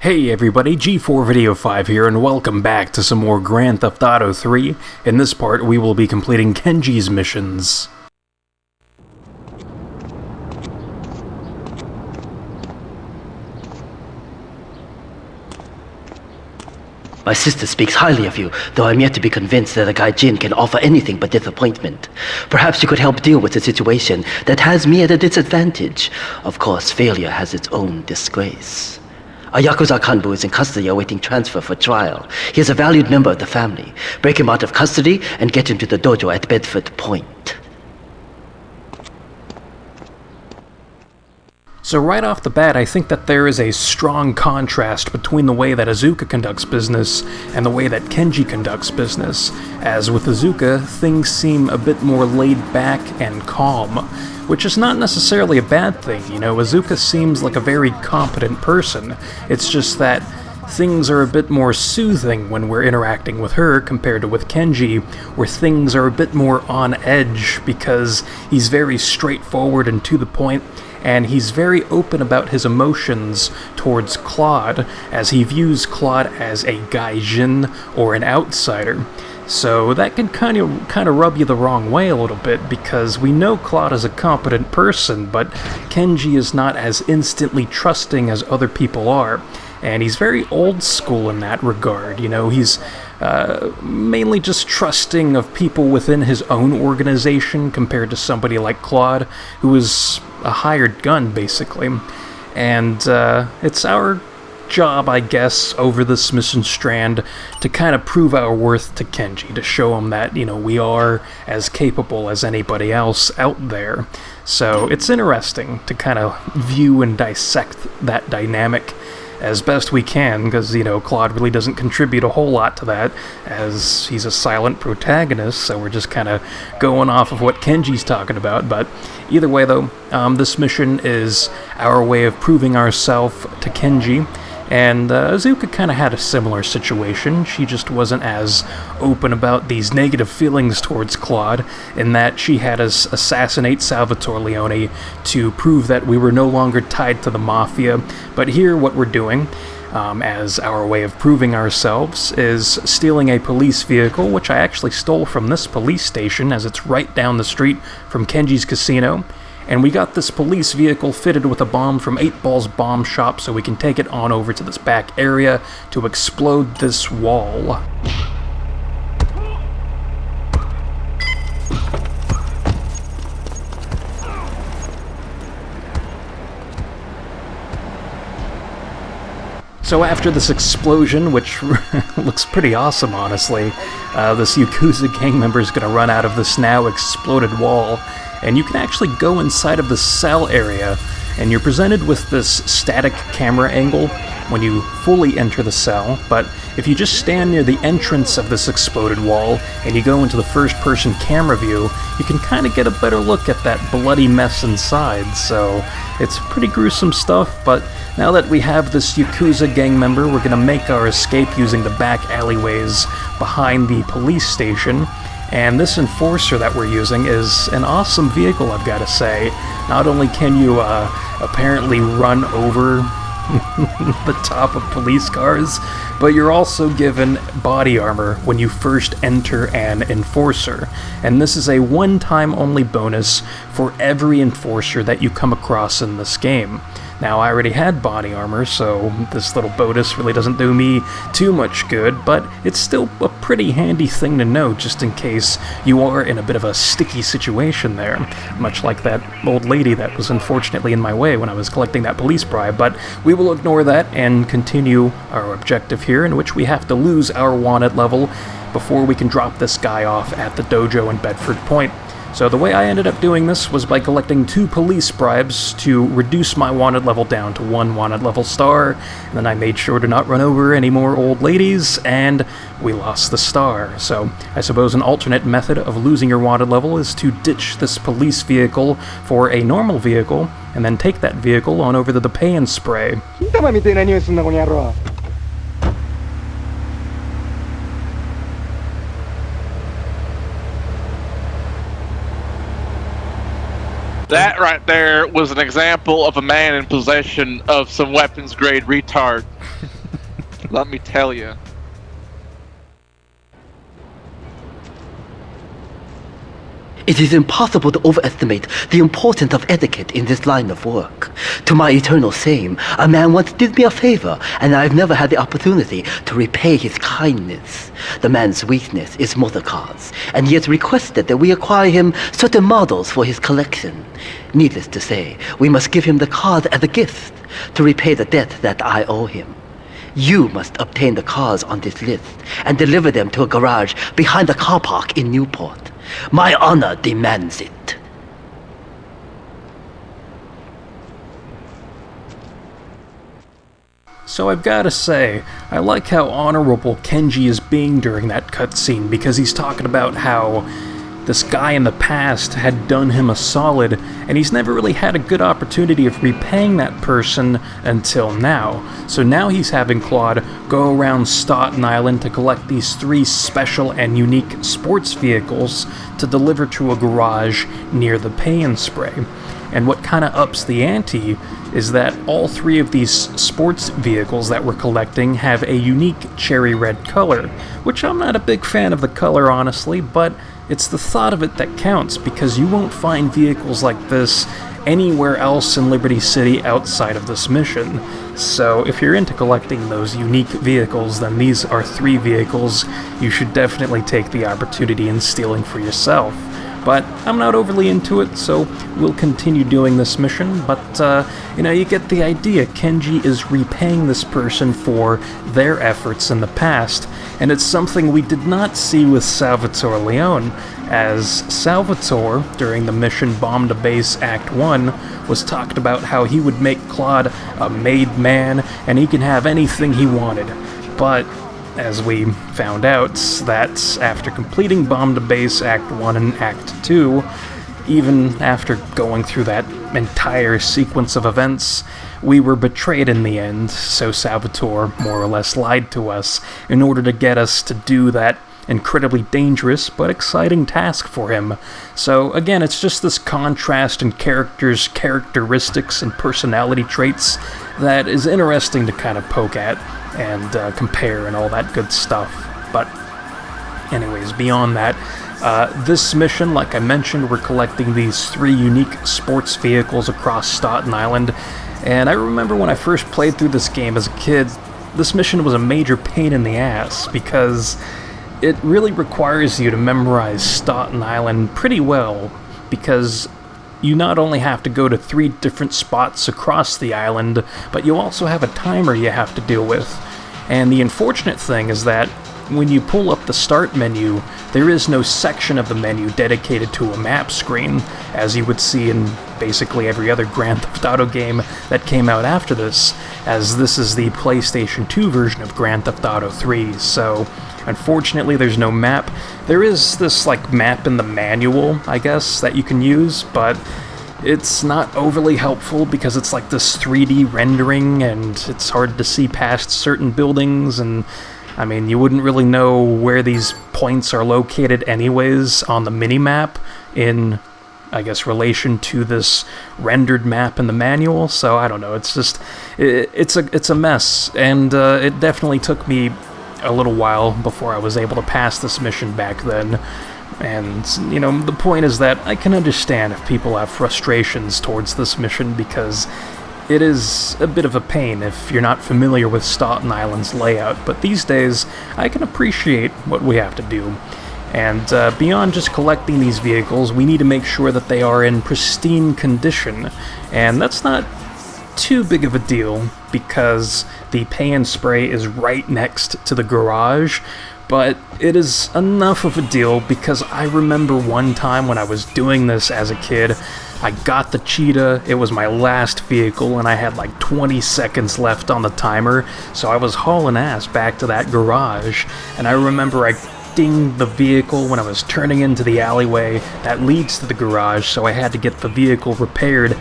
Hey everybody, G4 Video 5 here, and welcome back to some more Grand Theft Auto 3. In this part, we will be completing Kenji's missions. My sister speaks highly of you, though I'm yet to be convinced that a guy Jin can offer anything but disappointment. Perhaps you could help deal with a situation that has me at a disadvantage. Of course, failure has its own disgrace. A Yakuza Kanbu is in custody awaiting transfer for trial. He is a valued member of the family. Break him out of custody and get him to the dojo at Bedford Point. So right off the bat, I think that there is a strong contrast between the way that Iizuka conducts business and the way that Kenji conducts business. As with Iizuka, things seem a bit more laid back and calm, which is not necessarily a bad thing. You know, Iizuka seems like a very competent person. It's just that things are a bit more soothing when we're interacting with her compared to with Kenji, where things are a bit more on edge because he's very straightforward and to the point, and he's very open about his emotions towards Claude, as he views Claude as a gaijin or an outsider. So that can kind of rub you the wrong way a little bit, because we know Claude is a competent person, but Kenji is not as instantly trusting as other people are. And he's very old school in that regard. You know, he's mainly just trusting of people within his own organization compared to somebody like Claude, who is a hired gun, basically. And it's our job, I guess, over this mission strand to kind of prove our worth to Kenji, to show him that, you know, we are as capable as anybody else out there. So it's interesting to kind of view and dissect that dynamic as best we can, because, you know, Claude really doesn't contribute a whole lot to that, as he's a silent protagonist, so we're just kind of going off of what Kenji's talking about. But either way, though, this mission is our way of proving ourselves to Kenji. And Iizuka kind of had a similar situation. She just wasn't as open about these negative feelings towards Claude, in that she had us assassinate Salvatore Leone to prove that we were no longer tied to the Mafia. But here, what we're doing, as our way of proving ourselves, is stealing a police vehicle, which I actually stole from this police station, as it's right down the street from Kenji's casino. And we got this police vehicle fitted with a bomb from 8 Ball's bomb shop, so we can take it on over to this back area to explode this wall. So after this explosion, which looks pretty awesome, honestly, this Yakuza gang member is going to run out of this now exploded wall. And you can actually go inside of the cell area, and you're presented with this static camera angle when you fully enter the cell. But if you just stand near the entrance of this exploded wall and you go into the first-person camera view, you can kind of get a better look at that bloody mess inside. So it's pretty gruesome stuff, but now that we have this Yakuza gang member, we're going to make our escape using the back alleyways behind the police station. And this enforcer that we're using is an awesome vehicle, I've got to say. Not only can you apparently run over the top of police cars, but you're also given body armor when you first enter an enforcer. And this is a one-time only bonus for every enforcer that you come across in this game. Now, I already had body armor, so this little bonus really doesn't do me too much good, but it's still a pretty handy thing to know, just in case you are in a bit of a sticky situation there, much like that old lady that was unfortunately in my way when I was collecting that police bribe. But we will ignore that and continue our objective here, in which we have to lose our wanted level before we can drop this guy off at the dojo in Bedford Point. So the way I ended up doing this was by collecting 2 police bribes to reduce my wanted level down to 1 wanted level star, and then I made sure to not run over any more old ladies, and we lost the star. So I suppose an alternate method of losing your wanted level is to ditch this police vehicle for a normal vehicle, and then take that vehicle on over to the pay and spray. That right there was an example of a man in possession of some weapons-grade retard. Let me tell you. It is impossible to overestimate the importance of etiquette in this line of work. To my eternal shame, a man once did me a favor, and I've never had the opportunity to repay his kindness. The man's weakness is motor cars, and he has requested that we acquire him certain models for his collection. Needless to say, we must give him the cars as a gift to repay the debt that I owe him. You must obtain the cars on this list and deliver them to a garage behind the car park in Newport. My honor demands it. So I've gotta say, I like how honorable Kenji is being during that cutscene, because he's talking about how this guy in the past had done him a solid, and he's never really had a good opportunity of repaying that person until now. So now he's having Claude go around Staunton Island to collect these 3 special and unique sports vehicles to deliver to a garage near the Pay and Spray. And what kind of ups the ante is that all 3 of these sports vehicles that we're collecting have a unique cherry red color, which I'm not a big fan of the color, honestly, but it's the thought of it that counts, because you won't find vehicles like this anywhere else in Liberty City outside of this mission. So if you're into collecting those unique vehicles, then these are 3 vehicles you should definitely take the opportunity in stealing for yourself. But I'm not overly into it, so we'll continue doing this mission, but, you get the idea. Kenji is repaying this person for their efforts in the past, and it's something we did not see with Salvatore Leone, as Salvatore, during the mission Bomb to Base Act 1, was talked about how he would make Claude a made man, and he can have anything he wanted. But as we found out, that after completing Bomb to Base Act 1 and Act 2, even after going through that entire sequence of events, we were betrayed in the end, so Salvatore more or less lied to us in order to get us to do that incredibly dangerous but exciting task for him. So again, it's just this contrast in characters' characteristics and personality traits that is interesting to kind of poke at and compare and all that good stuff. But anyways, beyond that, this mission, like I mentioned, we're collecting these 3 unique sports vehicles across Staunton Island, and I remember when I first played through this game as a kid, this mission was a major pain in the ass, because it really requires you to memorize Staunton Island pretty well, because you not only have to go to 3 different spots across the island, but you also have a timer you have to deal with. And the unfortunate thing is that when you pull up the start menu, there is no section of the menu dedicated to a map screen, as you would see in basically every other Grand Theft Auto game that came out after this, as this is the PlayStation 2 version of Grand Theft Auto 3, so unfortunately there's no map. There is this map in the manual, I guess, that you can use, but it's not overly helpful because it's like this 3D rendering and it's hard to see past certain buildings, and I mean, you wouldn't really know where these points are located anyways on the mini-map in, I guess, relation to this rendered map in the manual, so I don't know, it's just, it's a mess, and it definitely took me a little while before I was able to pass this mission back then. And, the point is that I can understand if people have frustrations towards this mission, because it is a bit of a pain if you're not familiar with Staunton Island's layout, but these days I can appreciate what we have to do. And beyond just collecting these vehicles, we need to make sure that they are in pristine condition, and that's not too big of a deal because the Pay and Spray is right next to the garage, but it is enough of a deal because I remember one time when I was doing this as a kid, I got the Cheetah, it was my last vehicle, and I had 20 seconds left on the timer, so I was hauling ass back to that garage, and I remember I dinged the vehicle when I was turning into the alleyway that leads to the garage, so I had to get the vehicle repaired.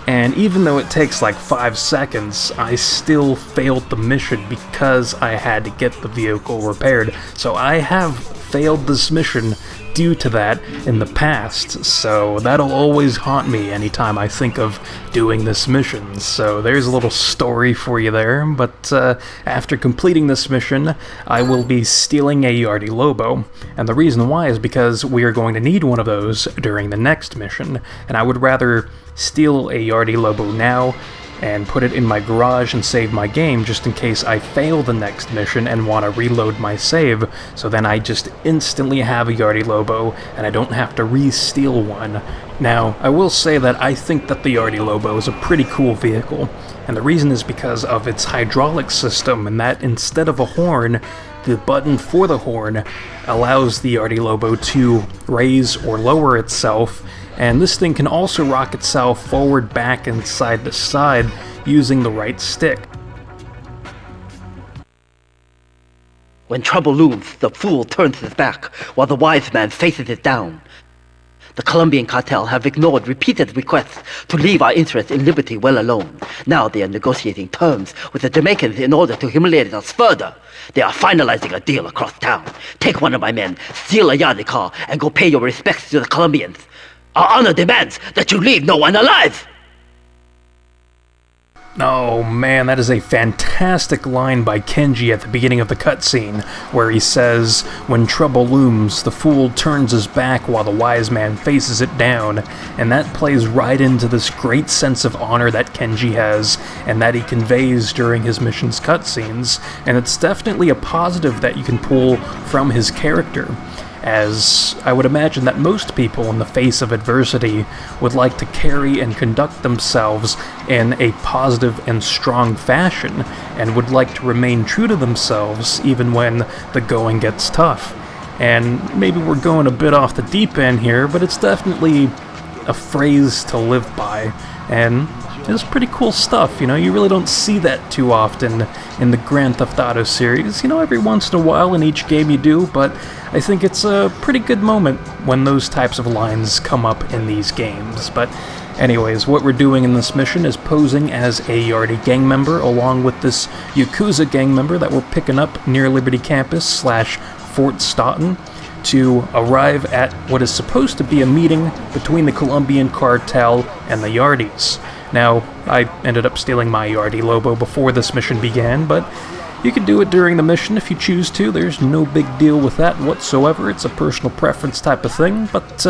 And even though it takes 5 seconds, I still failed the mission because I had to get the vehicle repaired. So I have failed this mission due to that in the past, so that'll always haunt me anytime I think of doing this mission. So there's a little story for you there, but after completing this mission, I will be stealing a Yardie Lobo, and the reason why is because we are going to need one of those during the next mission, and I would rather steal a Yardie Lobo now and put it in my garage and save my game just in case I fail the next mission and want to reload my save, so then I just instantly have a Yardie Lobo and I don't have to re-steal one. Now, I will say that I think that the Yardie Lobo is a pretty cool vehicle, and the reason is because of its hydraulic system, and that instead of a horn, the button for the horn allows the Yardie Lobo to raise or lower itself, and this thing can also rock itself forward, back, and side to side using the right stick. When trouble looms, the fool turns his back, while the wise man faces it down. The Colombian Cartel have ignored repeated requests to leave our interests in liberty well alone. Now they are negotiating terms with the Jamaicans in order to humiliate us further. They are finalizing a deal across town. Take one of my men, steal a Yardie car, and go pay your respects to the Colombians. Our honor demands that you leave no one alive! Oh man, that is a fantastic line by Kenji at the beginning of the cutscene, where he says, "When trouble looms, the fool turns his back while the wise man faces it down," and that plays right into this great sense of honor that Kenji has, and that he conveys during his mission's cutscenes, and it's definitely a positive that you can pull from his character, as I would imagine that most people in the face of adversity would like to carry and conduct themselves in a positive and strong fashion, and would like to remain true to themselves even when the going gets tough. And maybe we're going a bit off the deep end here, but it's definitely a phrase to live by, and it's pretty cool stuff. You know, you really don't see that too often in the Grand Theft Auto series. You know, every once in a while in each game you do, but I think it's a pretty good moment when those types of lines come up in these games. But anyways, what we're doing in this mission is posing as a Yardie gang member along with this Yakuza gang member that we're picking up near Liberty Campus / Fort Staunton to arrive at what is supposed to be a meeting between the Colombian Cartel and the Yardies. Now, I ended up stealing my Yardie Lobo before this mission began, but you can do it during the mission if you choose to. There's no big deal with that whatsoever. It's a personal preference type of thing, but,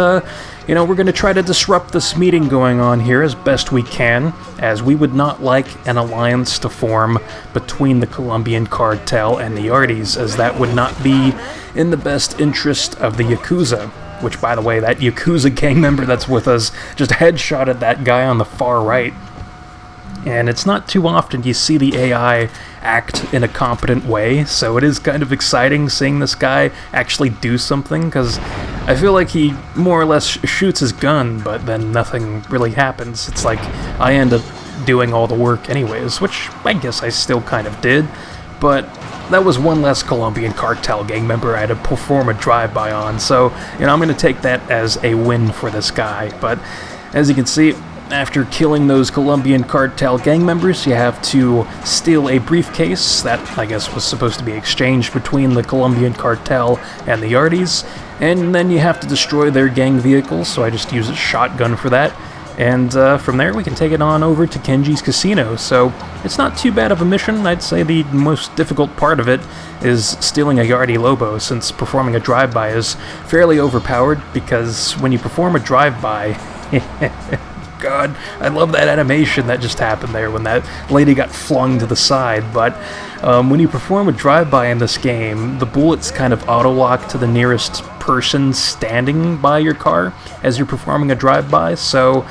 you know, we're going to try to disrupt this meeting going on here as best we can, as we would not like an alliance to form between the Colombian Cartel and the Yardies, as that would not be in the best interest of the Yakuza. Which, by the way, that Yakuza gang member that's with us just headshotted that guy on the far right. And it's not too often you see the AI act in a competent way, so it is kind of exciting seeing this guy actually do something, because I feel like he more or less shoots his gun, but then nothing really happens. It's like I end up doing all the work anyways, which I guess I still kind of did, but that was one less Colombian Cartel gang member I had to perform a drive-by on, so, you know, I'm going to take that as a win for this guy. But as you can see, after killing those Colombian Cartel gang members, you have to steal a briefcase that, I guess, was supposed to be exchanged between the Colombian Cartel and the Yardies, and then you have to destroy their gang vehicles, so I just use a shotgun for that. And from there, we can take it on over to Kenji's casino. So it's not too bad of a mission. I'd say the most difficult part of it is stealing a Yardie Lobo, since performing a drive-by is fairly overpowered, because when you perform a drive-by... God, I love that animation that just happened there when that lady got flung to the side, but when you perform a drive-by in this game, the bullets kind of auto-lock to the nearest person standing by your car as you're performing a drive-by, so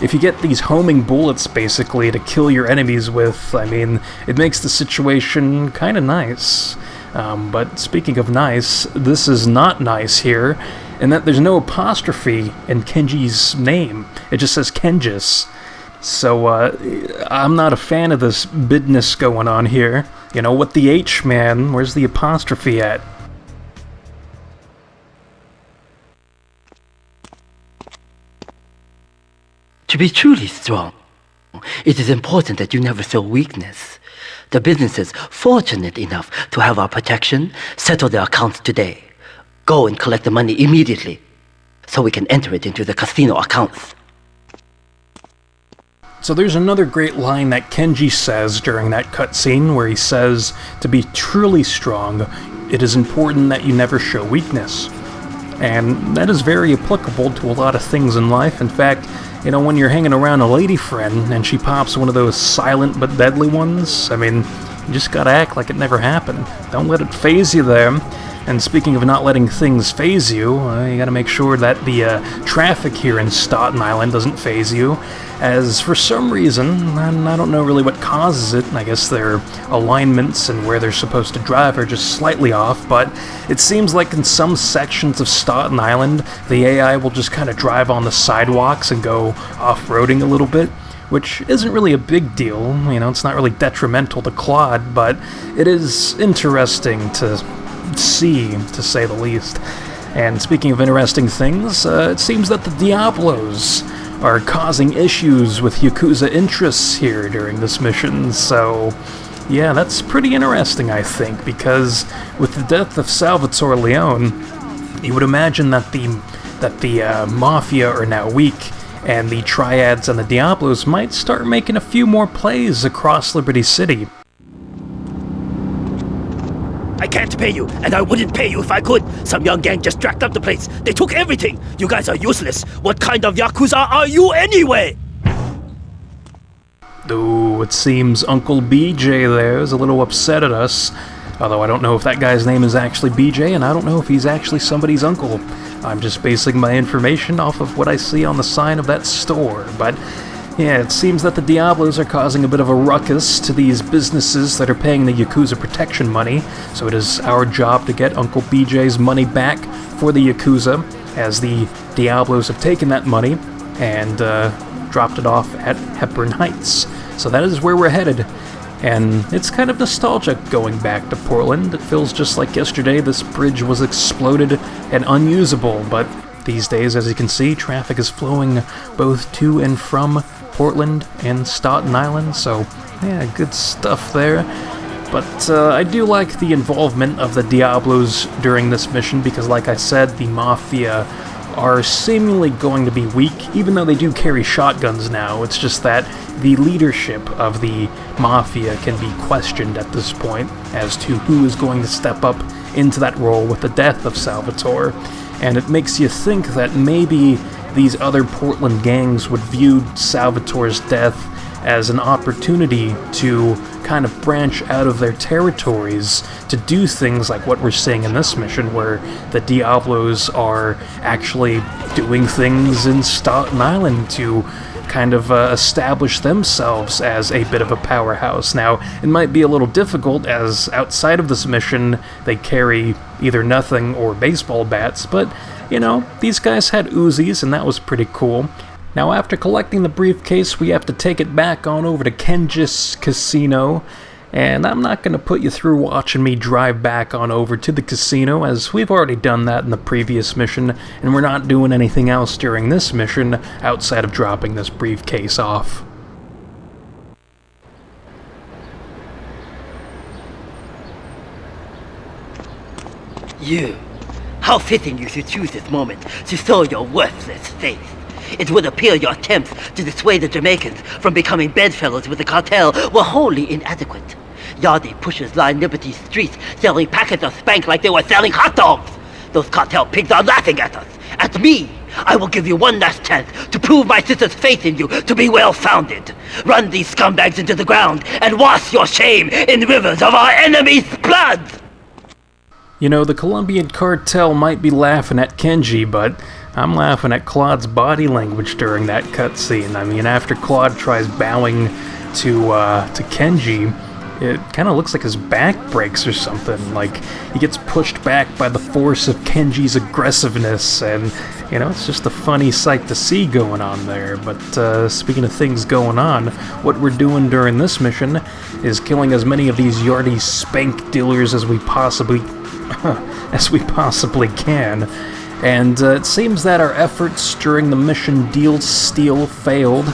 if you get these homing bullets basically to kill your enemies with, I mean, it makes the situation kind of nice. But speaking of nice, this is not nice here, in that there's no apostrophe in Kenji's name. It just says Kenjis. So, I'm not a fan of this business going on here. You know, what the H, man? Where's the apostrophe at? To be truly strong, it is important that you never show weakness. The businesses fortunate enough to have our protection settle their accounts today. Go and collect the money immediately, so we can enter it into the casino accounts. So there's another great line that Kenji says during that cutscene where he says, to be truly strong, it is important that you never show weakness. And that is very applicable to a lot of things in life. In fact, you know, when you're hanging around a lady friend and she pops one of those silent but deadly ones, I mean, you just gotta act like it never happened. Don't let it faze you there. And speaking of not letting things faze you, you gotta make sure that the traffic here in Staunton Island doesn't faze you, as for some reason, and I don't know really what causes it, I guess their alignments and where they're supposed to drive are just slightly off, but it seems like in some sections of Staunton Island, the AI will just kind of drive on the sidewalks and go off-roading a little bit, which isn't really a big deal. You know, it's not really detrimental to Claude, but it is interesting to see, to say the least. And speaking of interesting things, it seems that the Diablos are causing issues with Yakuza interests here during this mission, so yeah, that's pretty interesting, I think, because with the death of Salvatore Leone, you would imagine that the Mafia are now weak, and the Triads and the Diablos might start making a few more plays across Liberty City. I can't pay you, and I wouldn't pay you if I could. Some young gang just jacked up the place. They took everything. You guys are useless. What kind of Yakuza are you anyway? Ooh, it seems Uncle BJ there is a little upset at us. Although I don't know if that guy's name is actually BJ, and I don't know if he's actually somebody's uncle. I'm just basing my information off of what I see on the sign of that store, but yeah, it seems that the Diablos are causing a bit of a ruckus to these businesses that are paying the Yakuza protection money, so it is our job to get Uncle BJ's money back for the Yakuza, as the Diablos have taken that money and dropped it off at Hepburn Heights. So that is where we're headed, and it's kind of nostalgic going back to Portland. It feels just like yesterday this bridge was exploded and unusable, but these days, as you can see, traffic is flowing both to and from Portland and Staunton Island, so yeah, good stuff there. But I do like the involvement of the Diablos during this mission because, like I said, the Mafia are seemingly going to be weak, even though they do carry shotguns now. It's just that the leadership of the Mafia can be questioned at this point as to who is going to step up into that role with the death of Salvatore. And it makes you think that maybe these other Portland gangs would view Salvatore's death as an opportunity to kind of branch out of their territories to do things like what we're seeing in this mission, where the Diablos are actually doing things in Staunton Island to kind of establish themselves as a bit of a powerhouse. Now, it might be a little difficult, as outside of this mission, they carry either nothing or baseball bats, but, you know, these guys had Uzis, and that was pretty cool. Now, after collecting the briefcase, we have to take it back on over to Kenji's casino, and I'm not going to put you through watching me drive back on over to the casino, as we've already done that in the previous mission, and we're not doing anything else during this mission outside of dropping this briefcase off. You. How fitting you should choose this moment to show your worthless face. It would appear your attempts to dissuade the Jamaicans from becoming bedfellows with the cartel were wholly inadequate. Yardie Pushers line Liberty streets selling packets of spank like they were selling hot dogs. Those cartel pigs are laughing at us, at me. I will give you one last chance to prove my sister's faith in you to be well-founded. Run these scumbags into the ground and wash your shame in rivers of our enemies' blood! You know, the Colombian Cartel might be laughing at Kenji, but I'm laughing at Claude's body language during that cutscene. I mean, after Claude tries bowing to Kenji, it kind of looks like his back breaks or something. Like, he gets pushed back by the force of Kenji's aggressiveness, and, you know, it's just a funny sight to see going on there. But speaking of things going on, what we're doing during this mission is killing as many of these Yardie spank dealers as we possibly can. And it seems that our efforts during the mission Deal Steal failed,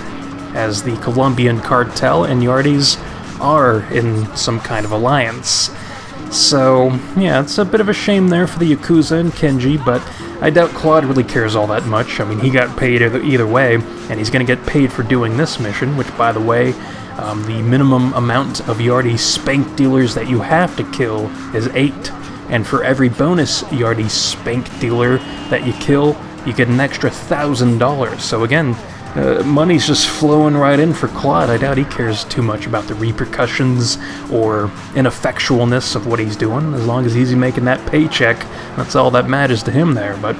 as the Colombian Cartel and Yardies are in some kind of alliance. So, yeah, it's a bit of a shame there for the Yakuza and Kenji, but I doubt Claude really cares all that much. I mean, he got paid either way, and he's going to get paid for doing this mission, which, by the way, the minimum amount of Yardie spank dealers that you have to kill is 8. And for every bonus Yardie spank dealer that you kill, you get an extra $1,000. So again, money's just flowing right in for Claude. I doubt he cares too much about the repercussions or ineffectualness of what he's doing. As long as he's making that paycheck, that's all that matters to him there. But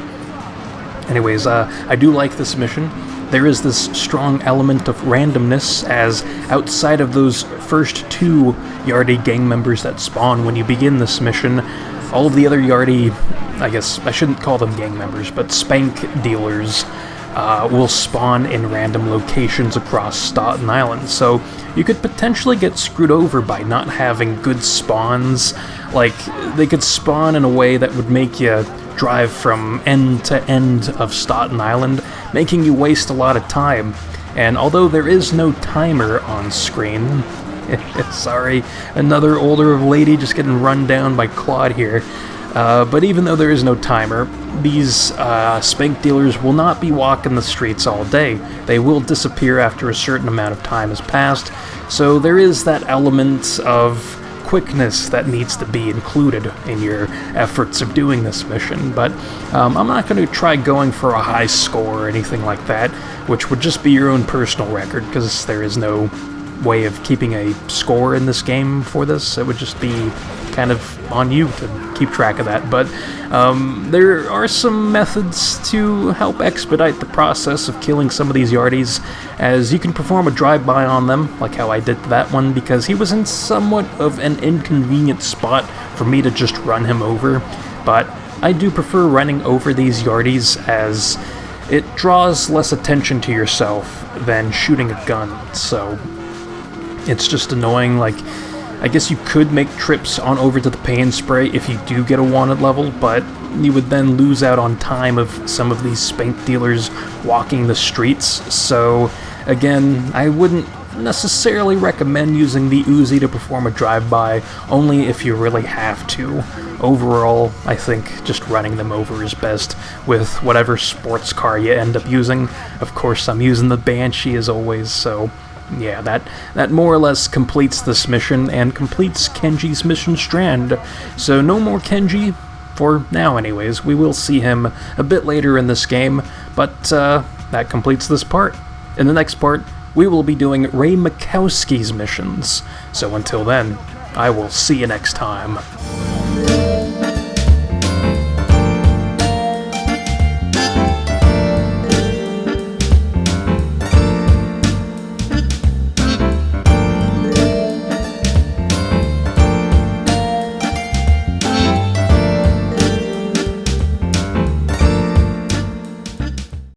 anyways, I do like this mission. There is this strong element of randomness, as outside of those first 2 Yardie gang members that spawn when you begin this mission, all of the other Yardie, I guess I shouldn't call them gang members, but spank dealers, will spawn in random locations across Staunton Island. So you could potentially get screwed over by not having good spawns. Like, they could spawn in a way that would make you drive from end to end of Staunton Island, making you waste a lot of time. And although there is no timer on screen, sorry, another older lady just getting run down by Claude here. But even though there is no timer, these spank dealers will not be walking the streets all day. They will disappear after a certain amount of time has passed, so there is that element of quickness that needs to be included in your efforts of doing this mission. But I'm not going to try going for a high score or anything like that, which would just be your own personal record, because there is no way of keeping a score in this game for this. It would just be kind of on you to keep track of that. But there are some methods to help expedite the process of killing some of these Yardies, as you can perform a drive-by on them, like how I did that one, because he was in somewhat of an inconvenient spot for me to just run him over. But I do prefer running over these Yardies, as it draws less attention to yourself than shooting a gun. So it's just annoying. Like, I guess you could make trips on over to the pain spray if you do get a wanted level, but you would then lose out on time of some of these spank dealers walking the streets. So again, I wouldn't necessarily recommend using the Uzi to perform a drive-by, only if you really have to. Overall, I think just running them over is best with whatever sports car you end up using. Of course, I'm using the Banshee as always, so yeah, that more or less completes this mission, and completes Kenji's mission strand. So no more Kenji, for now anyways. We will see him a bit later in this game, but that completes this part. In the next part, we will be doing Ray Makowski's missions. So until then, I will see you next time.